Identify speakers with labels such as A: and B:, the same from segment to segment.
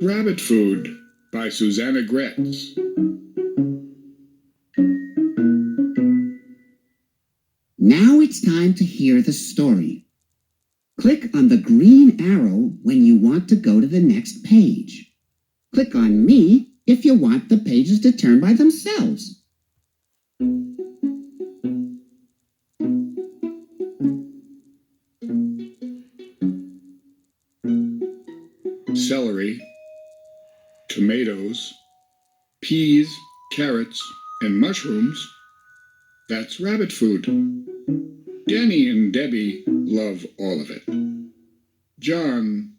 A: Rabbit Food by Susanna Gretz.
B: Now it's time to hear the story. Click on the green arrow when you want to go to the next page. Click on me if you want the pages to turn by themselves.
A: Celery, tomatoes, peas, carrots, and mushrooms. That's rabbit food. Danny and Debbie love all of it. John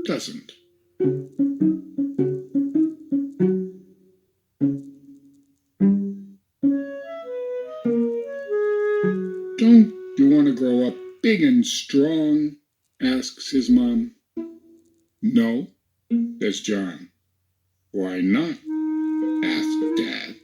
A: doesn't. Don't you want to grow up big and strong? Asks his mom. No, says John. Why not? Asks Dad.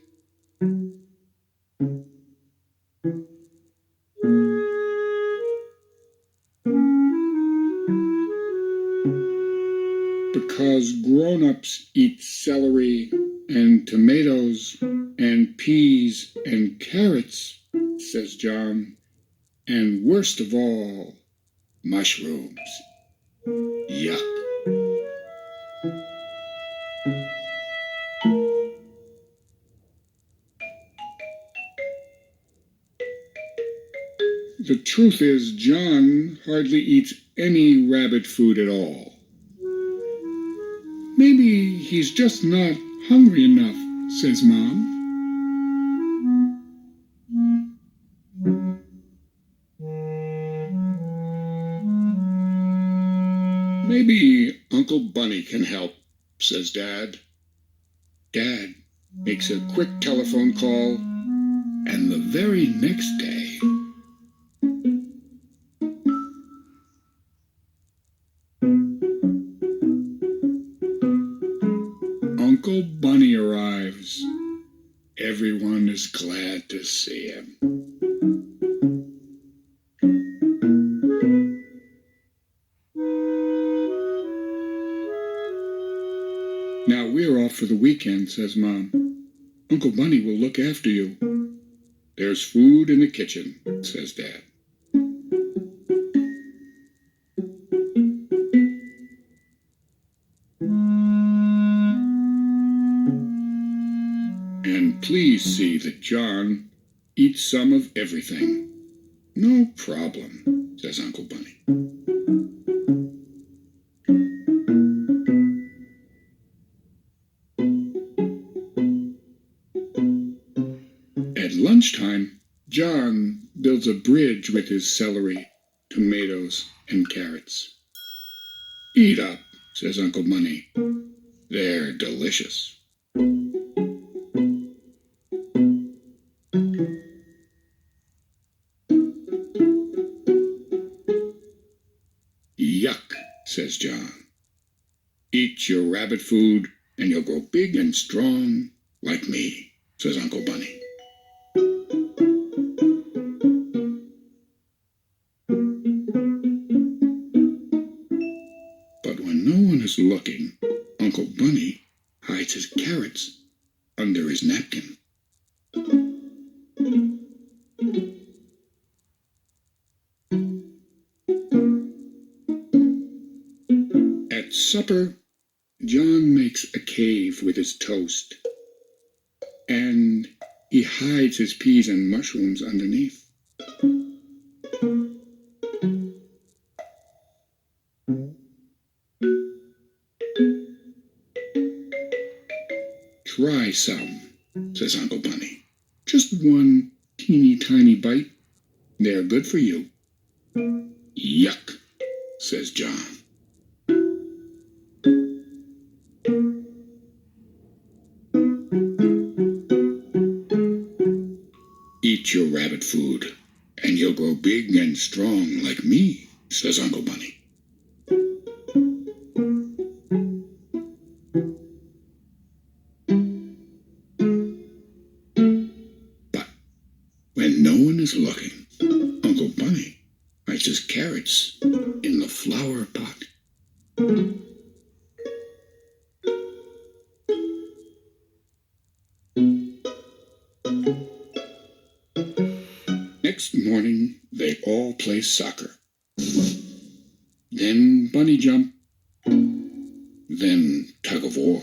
A: Because grown-ups eat celery and tomatoes and peas and carrots, says John, and worst of all, mushrooms. Yuck. The truth is, John hardly eats any rabbit food at all. Maybe he's just not hungry enough, says Mom. Maybe Uncle Bunny can help, says Dad. Dad makes a quick telephone call, and the very next day, Uncle Bunny arrives. Everyone is glad to see him. Now we're off for the weekend, says Mom. Uncle Bunny will look after you. There's food in the kitchen, says Dad. And please see that John eats some of everything. No problem, says Uncle Bunny. At lunchtime, John builds a bridge with his celery, tomatoes, and carrots. Eat up, says Uncle Bunny. They're delicious. Yuck, says John. Eat your rabbit food and you'll grow big and strong like me, says Uncle Bunny. But when no one is looking, Uncle Bunny hides his carrots under his napkin. At supper, John makes a cave with his toast, and he hides his peas and mushrooms underneath. Try some, says Uncle Bunny. Just one teeny tiny bite. They're good for you. Yuck, says John. Eat your rabbit food, and you'll grow big and strong like me, says Uncle Bunny. But when no one is looking, Uncle Bunny hides his carrots in the flower pot. next morning, they all play soccer. Then bunny jump. Then tug of war.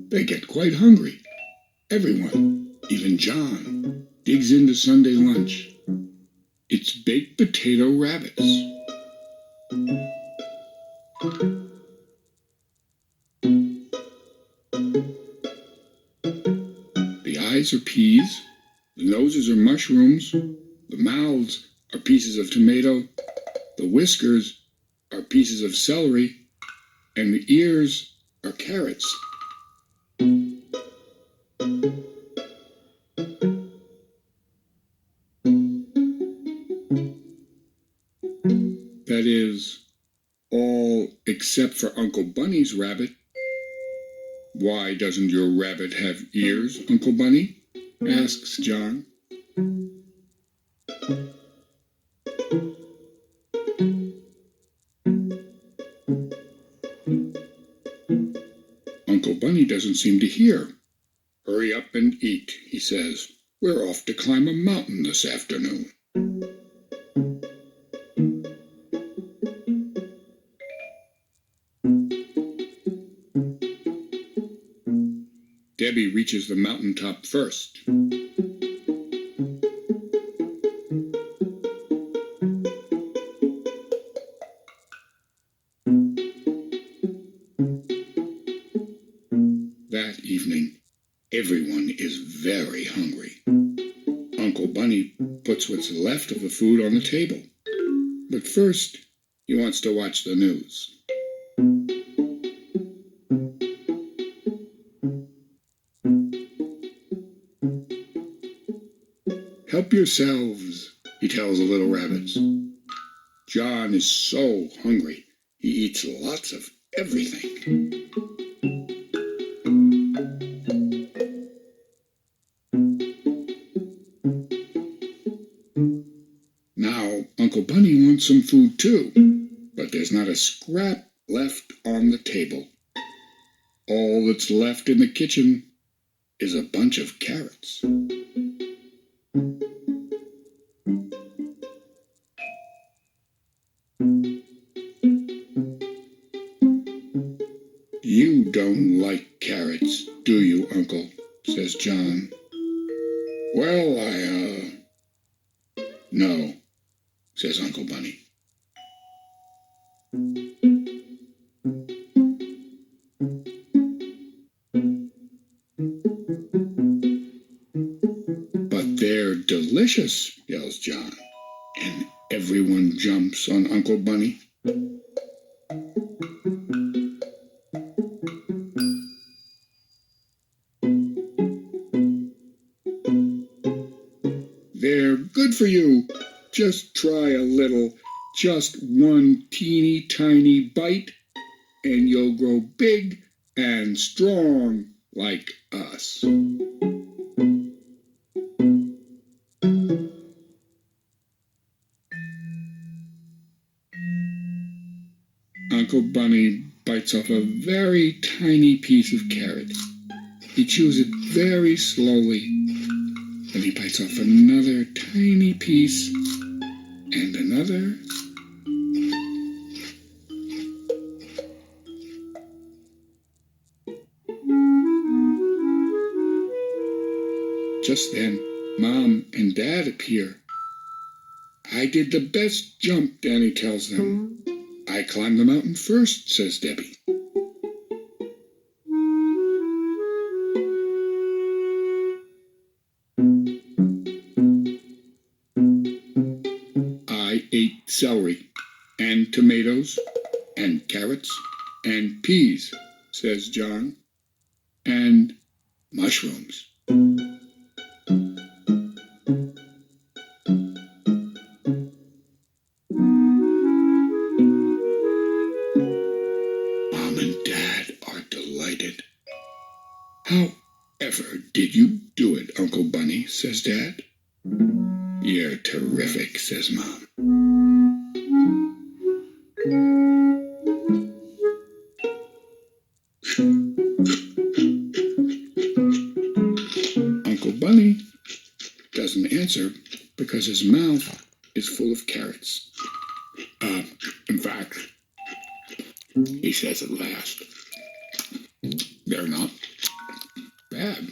A: They get quite hungry. Everyone, even John, digs into Sunday lunch. It's baked potato rabbits. The eyes are peas, the noses are mushrooms, the mouths are pieces of tomato, the whiskers are pieces of celery, and the ears are carrots. That is, all except for Uncle Bunny's rabbit. Why doesn't your rabbit have ears, Uncle Bunny? Asks John. Uncle Bunny doesn't seem to hear. Hurry up and eat, he says. We're off to climb a mountain this afternoon. Debbie reaches the mountaintop first. That evening, everyone is very hungry. Uncle Bunny puts what's left of the food on the table. But first, he wants to watch the news. Help yourselves, he tells the little rabbits. John is so hungry, he eats lots of everything. Now, Uncle Bunny wants some food too, but there's not a scrap left on the table. All that's left in the kitchen is a bunch of carrots. You don't like carrots, do you, Uncle? Says John. Well, no, says Uncle Bunny. But they're delicious, yells John, and everyone jumps on Uncle Bunny. They're good for you. Just try a little, just one teeny tiny bite, and you'll grow big and strong like us. Uncle Bunny bites off a very tiny piece of carrot. He chews it very slowly. Then he bites off another tiny piece, and another. Just then, Mom and Dad appear. I did the best jump, Danny tells them. I climbed the mountain first, says Debbie. I ate celery and tomatoes and carrots and peas, says John, and mushrooms. Mom and Dad are delighted. However did you do it, Uncle Bunny, says Dad. You're terrific, says Mom. because his mouth is full of carrots. In fact, he says at last, they're not bad.